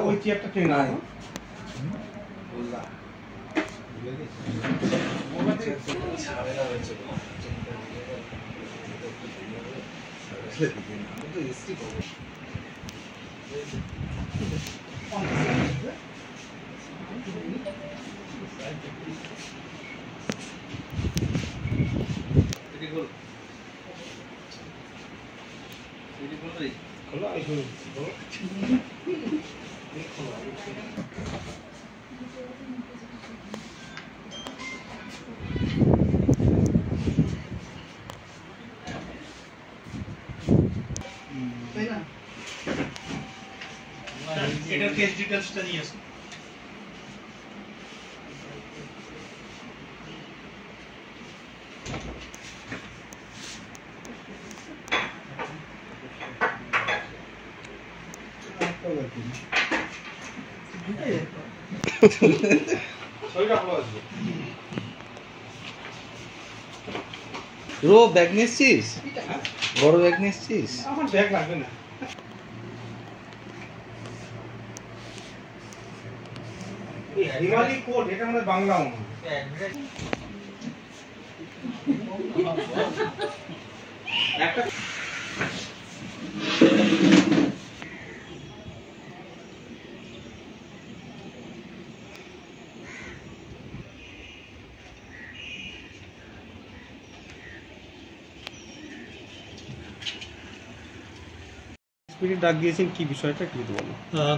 ওই চেয়ারটা ট্রেন নাই এটার কেস ডিটেইলসটা নিয়ে আসুন। রো ব্যাগ নিয়েছিস? বড় ব্যাগ নিয়েছিস? আমার ব্যাগ লাগবে না। হিমালয় কোট এটা আমাদের বাংলা একটা ডাক দিয়েছেন কি বিষয়টা কি বলো?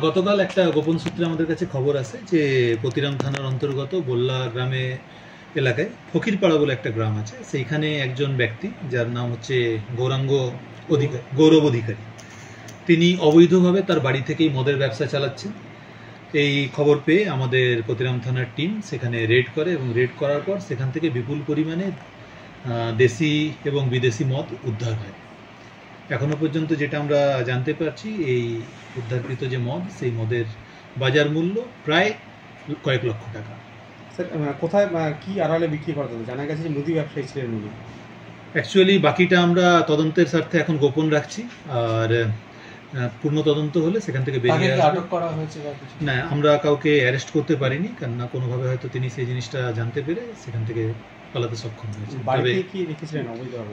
গতকাল একটা গোপন সূত্রে আমাদের কাছে খবর আছে যে পতিরাম থানার অন্তর্গত গোল্লা গ্রামে এলাকায় ফকিরপাড়া বলে একটা গ্রাম আছে, সেইখানে একজন ব্যক্তি যার নাম হচ্ছে গৌরব অধিকারী, তিনি অবৈধভাবে তার বাড়ি থেকেই মদের ব্যবসা চালাচ্ছেন। এই খবর পেয়ে আমাদের পতিরাম থানার টিম সেখানে রেড করে এবং রেড করার পর সেখান থেকে বিপুল পরিমাণে দেশি এবং বিদেশি মদ উদ্ধার হয়। এখনো পর্যন্ত যেটা আমরা জানতে পারছি, এই উদ্ধারকৃত যে মদ, সেই মদের বাজার মূল্য প্রায় কয়েক লক্ষ টাকা। স্যার কোথায় কি আড়ালে বিক্রি করা হতো? জানা গেছে যে মুদি ব্যবসায়ী ছিলেন উনি। অ্যাকচুয়ালি বাকিটা আমরা তদন্তের স্বার্থে এখন গোপন রাখছি, আর পূর্ণ তদন্ত হলে সেখান থেকে বেরিয়ে আসবে। আটক করা হয়েছে না, আমরা কাউকে অ্যারেস্ট করতে পারিনি, কারণ না কোনোভাবে হয়তো তিনি সেই জিনিসটা জানতে পেরে সেখান থেকে পালাতে সক্ষম হয়েছে। তবে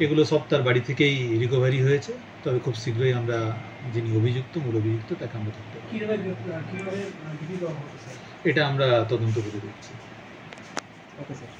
এগুলো সব তার বাড়ি থেকেই রিকভারি হয়েছে। তবে খুব শীঘ্রই আমরা যিনি মূল অভিযুক্ত তাকে আমরা ধরতে পারব। এটা আমরা তদন্ত করে দেখছি।